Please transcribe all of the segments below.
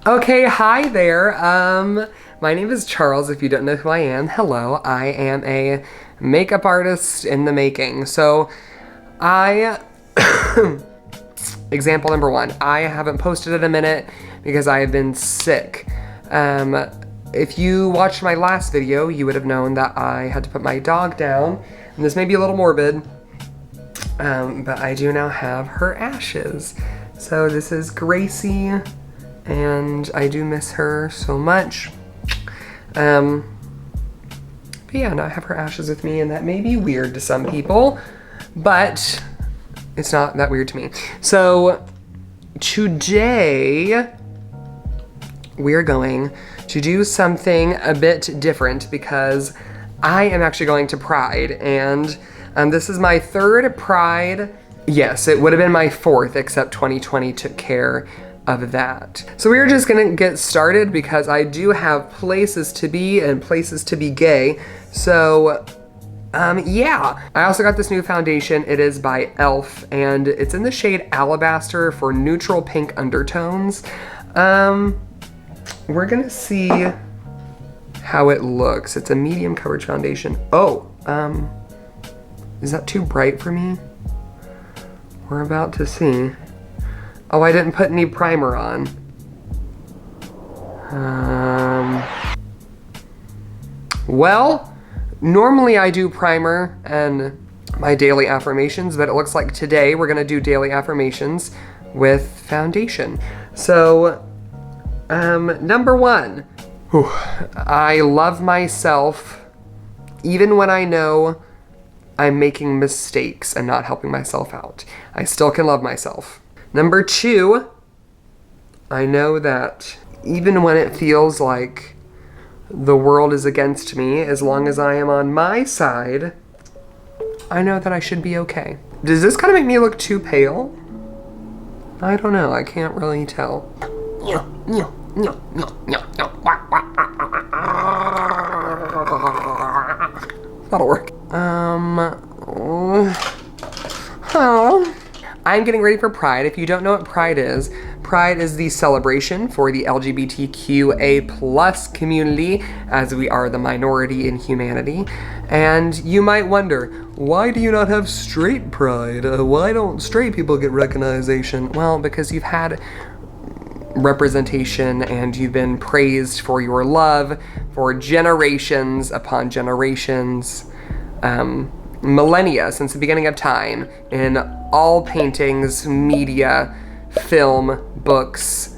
Okay, hi there. My name is Charles, if you don't know who I am. Hello, I am a makeup artist in the making. So, example number one, I haven't posted in a minute because I have been sick. If you watched my last video, you would have known that I had to put my dog down, and this may be a little morbid, but I do now have her ashes. So this is Gracie, and I do miss her so much. But yeah, now I have her ashes with me, and that may be weird to some people, but it's not that weird to me. So today we're going to do something a bit different because I am actually going to Pride, and this is my third Pride. Yes, it would have been my fourth, except 2020 took care of that. So we're just gonna get started because I do have places to be and places to be gay. So yeah. I also got this new foundation. It is by e.l.f. and it's in the shade Alabaster for neutral pink undertones. We're gonna see how it looks. It's a medium coverage foundation. Oh, is that too bright for me? We're about to see. Oh, I didn't put any primer on. Well, normally I do primer and my daily affirmations, but it looks like today we're gonna do daily affirmations with foundation. So, number one, I love myself even when I know I'm making mistakes and not helping myself out. I still can love myself. Number two, I know that even when it feels like the world is against me, as long as I am on my side, I know that I should be okay. Does this kind of make me look too pale? I don't know, I can't really tell. That'll work. I'm getting ready for Pride. If you don't know what Pride is the celebration for the LGBTQA+ community, as we are the minority in humanity. And you might wonder, why do you not have straight Pride? Why don't straight people get recognition? Well, because you've had representation and you've been praised for your love for generations upon generations, millennia, since the beginning of time, in all paintings, media, film, books,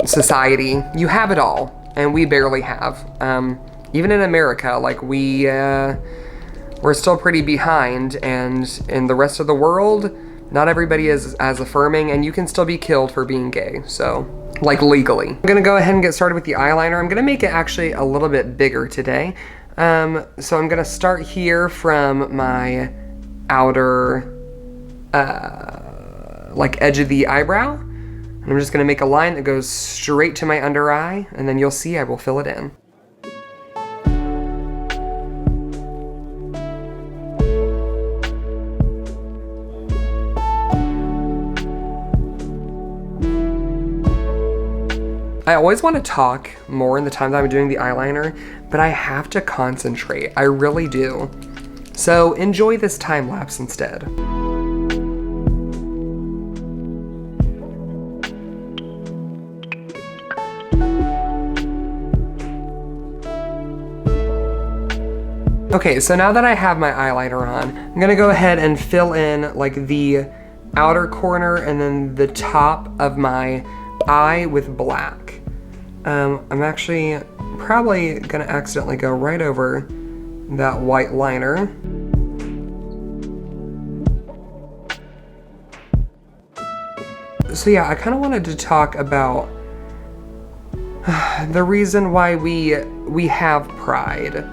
society. You have it all, and we barely have. Even in America, like we're still pretty behind, and in the rest of the world, not everybody is as affirming, and you can still be killed for being gay, so, like legally. I'm gonna go ahead and get started with the eyeliner. I'm gonna make it actually a little bit bigger today. So I'm gonna start here from my outer, like edge of the eyebrow. And I'm just gonna make a line that goes straight to my under eye, and then you'll see I will fill it in. I always want to talk more in the time that I'm doing the eyeliner, but I have to concentrate. I really do. So enjoy this time lapse instead. Okay, so now that I have my eyeliner on, I'm gonna go ahead and fill in like the outer corner and then the top of my eye with black. I'm actually probably gonna accidentally go right over that white liner. So yeah, I kind of wanted to talk about the reason why we have Pride,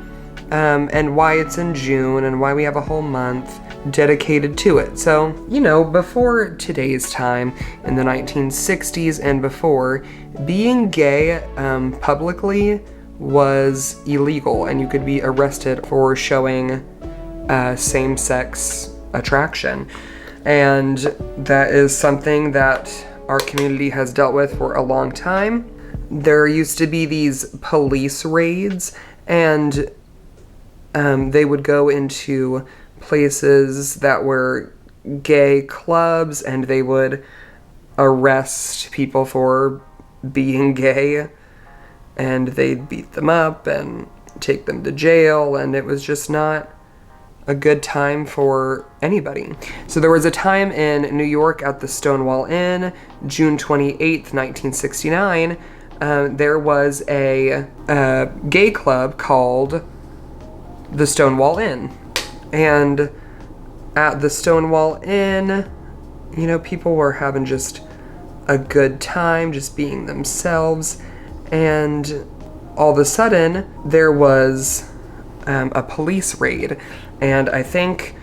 and why it's in June, and why we have a whole month dedicated to it. So, you know, before today's time, in the 1960s and before, being gay publicly was illegal, and you could be arrested for showing same-sex attraction. And that is something that our community has dealt with for a long time. There used to be these police raids, and they would go into places that were gay clubs, and they would arrest people for being gay, and they'd beat them up and take them to jail, and it was just not a good time for anybody. So there was a time in New York at the Stonewall Inn, June 28th, 1969, there was a gay club called the Stonewall Inn. And at the Stonewall Inn, you know, people were having just a good time, just being themselves, and all of a sudden there was a police raid, and I think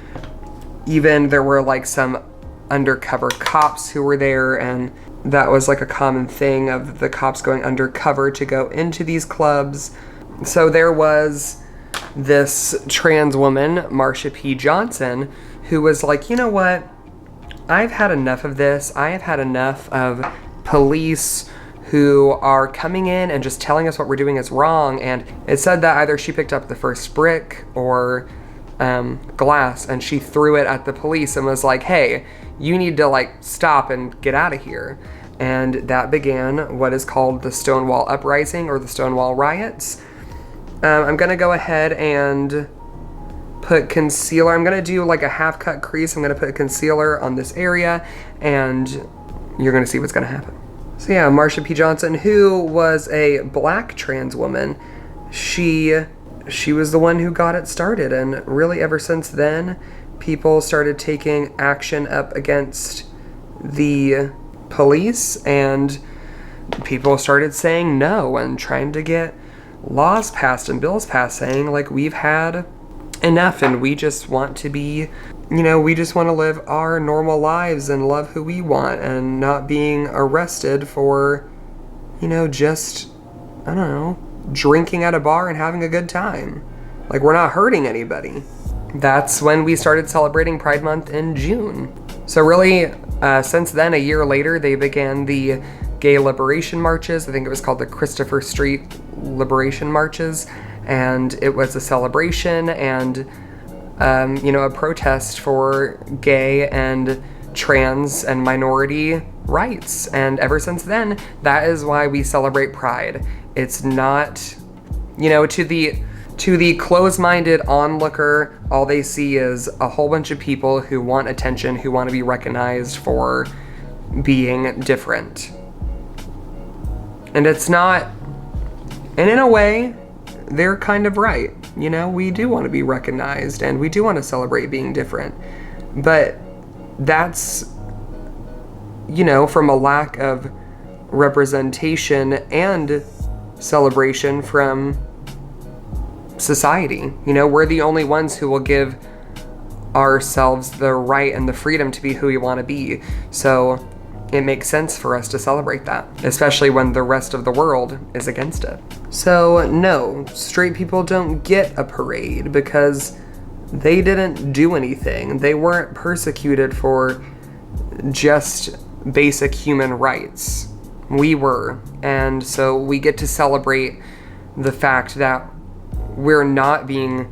even there were like some undercover cops who were there, and that was like a common thing of the cops going undercover to go into these clubs. So there was this trans woman, Marsha P. Johnson, who was like, you know what? I've had enough of this. I have had enough of police who are coming in and just telling us what we're doing is wrong. And it said that either she picked up the first brick or glass, and she threw it at the police and was like, hey, you need to like stop and get out of here. And that began what is called the Stonewall Uprising or the Stonewall Riots. I'm gonna go ahead and put concealer. I'm gonna do like a half cut crease. I'm gonna put concealer on this area, and you're gonna see what's gonna happen. So yeah, Marsha P. Johnson, who was a black trans woman, she was the one who got it started, and really ever since then, people started taking action up against the police, and people started saying no and trying to get laws passed and bills passed saying like, we've had enough and we just want to be, you know, we just want to live our normal lives and love who we want and not being arrested for, you know, just, I don't know, drinking at a bar and having a good time. Like, we're not hurting anybody. That's when we started celebrating Pride Month in June. So really, since then, a year later, they began the gay liberation marches. I think it was called the Christopher Street Liberation Marches. And it was a celebration and, you know, a protest for gay and trans and minority rights. And ever since then, that is why we celebrate Pride. It's not, you know, to the closed-minded onlooker, all they see is a whole bunch of people who want attention, who want to be recognized for being different. And it's not, and in a way, they're kind of right. You know, we do want to be recognized and we do want to celebrate being different. But that's, you know, from a lack of representation and celebration from society. You know, we're the only ones who will give ourselves the right and the freedom to be who we want to be. So it makes sense for us to celebrate that, especially when the rest of the world is against it. So no, straight people don't get a parade because they didn't do anything. They weren't persecuted for just basic human rights. We were. And so we get to celebrate the fact that we're not being,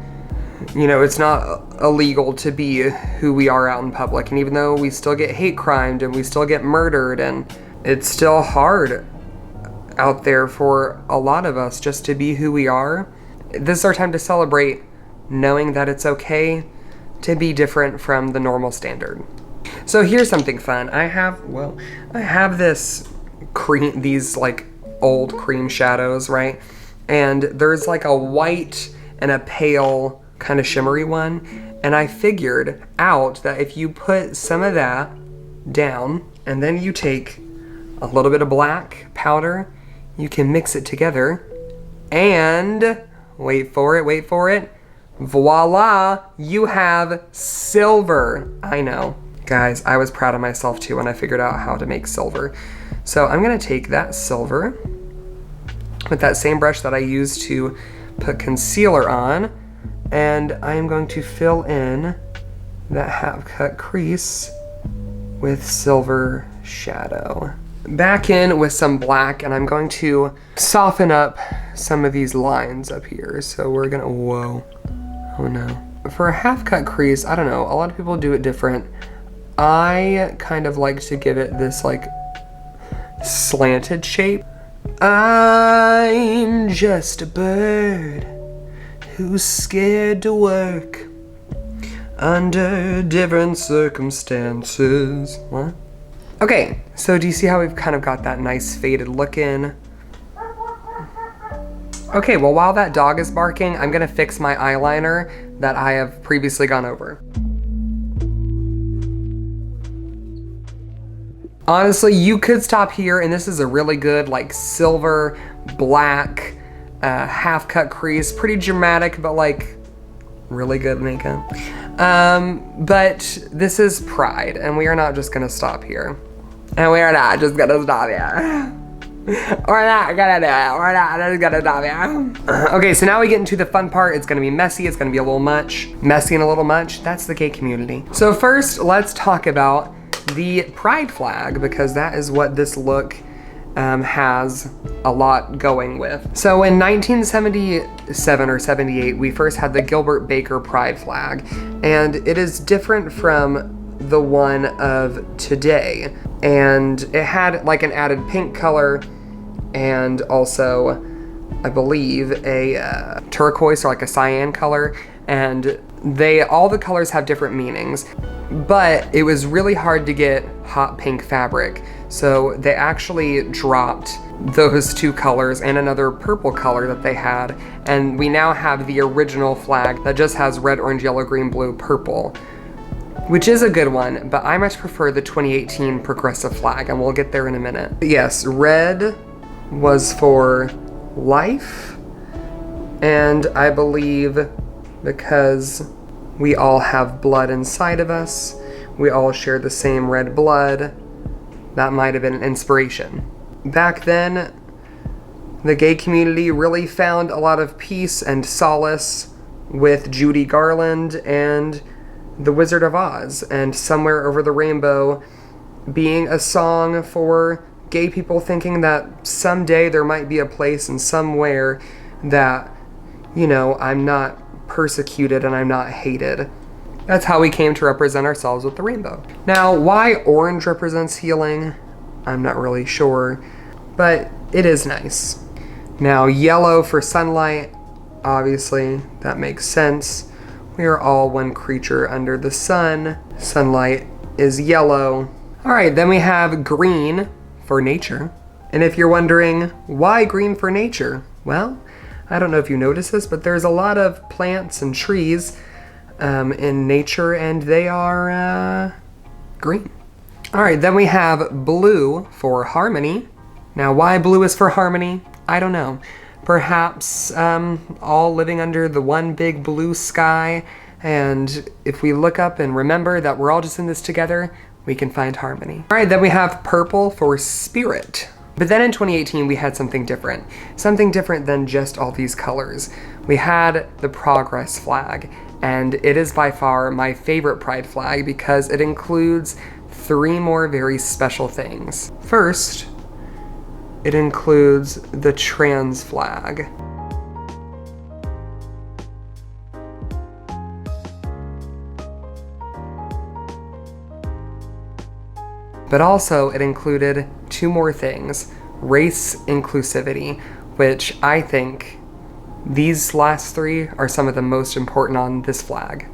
you know, it's not illegal to be who we are out in public. And even though we still get hate crimed and we still get murdered, and it's still hard out there for a lot of us just to be who we are, this is our time to celebrate knowing that it's okay to be different from the normal standard. So here's something fun. I have this cream, these like old cream shadows, right? And there's like a white and a pale kind of shimmery one. And I figured out that if you put some of that down and then you take a little bit of black powder, you can mix it together and wait for it, voila, you have silver. I know, guys, I was proud of myself too when I figured out how to make silver. So I'm gonna take that silver with that same brush that I used to put concealer on, and I am going to fill in that half cut crease with silver shadow. Back in with some black, and I'm going to soften up some of these lines up here. So we're gonna, whoa, oh no. For a half cut crease, I don't know, a lot of people do it different. I kind of like to give it this like slanted shape. I'm just a bird who's scared to work under different circumstances. What? Okay, so do you see how we've kind of got that nice faded look in? Okay, well while that dog is barking, I'm gonna fix my eyeliner that I have previously gone over. Honestly, you could stop here, and this is a really good like silver, black, half cut crease. Pretty dramatic, but like really good makeup. But this is Pride, and we are not just gonna stop here. And we are not just gonna stop here. We're not gonna do it. We're not just gonna stop here. Okay, so now we get into the fun part. It's gonna be messy. It's gonna be a little much. Messy and a little much. That's the gay community. So first, let's talk about the pride flag, because that is what this look has a lot going with. So in 1977 or 78, we first had the Gilbert Baker pride flag, and it is different from the one of today. And it had like an added pink color and also, I believe, a turquoise or like a cyan color. And all the colors have different meanings, but it was really hard to get hot pink fabric. So they actually dropped those two colors and another purple color that they had. And we now have the original flag that just has red, orange, yellow, green, blue, purple, which is a good one, but I much prefer the 2018 progressive flag, and we'll get there in a minute. Yes, red was for life, and I believe because we all have blood inside of us, we all share the same red blood, that might have been an inspiration. Back then, the gay community really found a lot of peace and solace with Judy Garland and The Wizard of Oz, and Somewhere Over the Rainbow being a song for gay people thinking that someday there might be a place and somewhere that, you know, I'm not persecuted and I'm not hated. That's how we came to represent ourselves with the rainbow. Now, why orange represents healing, I'm not really sure, but it is nice. Now, yellow for sunlight, obviously, that makes sense. We are all one creature under the sun. Sunlight is yellow. All right, then we have green for nature. And if you're wondering, why green for nature? Well, I don't know if you notice this, but there's a lot of plants and trees in nature, and they are green. All right, then we have blue for harmony. Now, why blue is for harmony? I don't know. Perhaps all living under the one big blue sky, and if we look up and remember that we're all just in this together, we can find harmony. All right, then we have purple for spirit. But then in 2018, we had something different than just all these colors. We had the progress flag, and it is by far my favorite pride flag because it includes 3 more very special things. First, it includes the trans flag. But also it included 2 more things, race inclusivity, which I think these last 3 are some of the most important on this flag.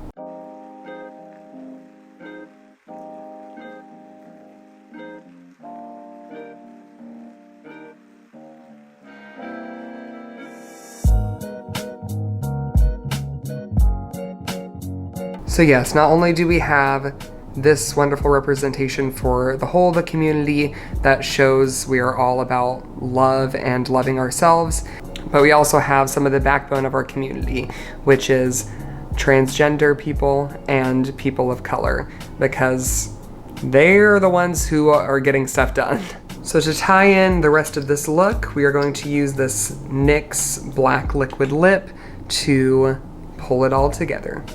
So yes, not only do we have this wonderful representation for the whole of the community that shows we are all about love and loving ourselves, but we also have some of the backbone of our community, which is transgender people and people of color, because they're the ones who are getting stuff done. So to tie in the rest of this look, we are going to use this NYX black liquid lip to pull it all together.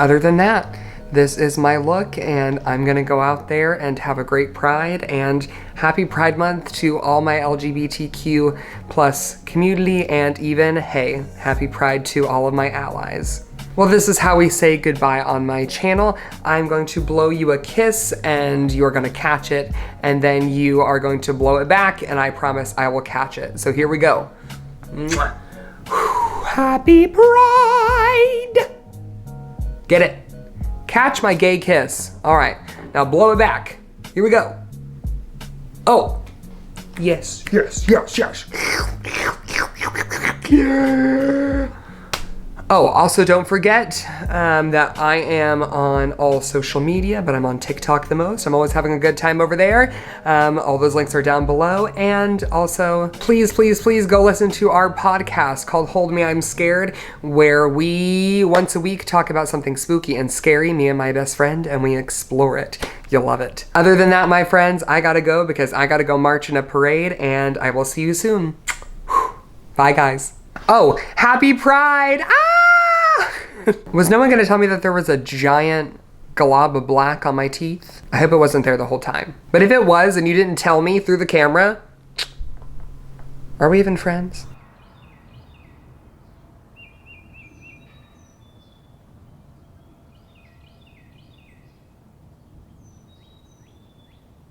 other than that, this is my look, and I'm gonna go out there and have a great Pride, and happy Pride Month to all my LGBTQ plus community, and even, hey, happy Pride to all of my allies. Well, this is how we say goodbye on my channel. I'm going to blow you a kiss, and you're gonna catch it, and then you are going to blow it back, and I promise I will catch it. So here we go. Mwah. Happy Pride! Get it? Catch my gay kiss. All right, now blow it back. Here we go. Oh, yes, yes, yes, yes. Yeah. Oh, also don't forget that I am on all social media, but I'm on TikTok the most. I'm always having a good time over there. All those links are down below. And also, please, please, please go listen to our podcast called Hold Me, I'm Scared, where we, once a week, talk about something spooky and scary, me and my best friend, and we explore it. You'll love it. Other than that, my friends, I gotta go because I gotta go march in a parade, and I will see you soon. Bye, guys. Oh, happy Pride! Ah! Was no one gonna tell me that there was a giant glob of black on my teeth? I hope it wasn't there the whole time. But if it was and you didn't tell me through the camera, are we even friends?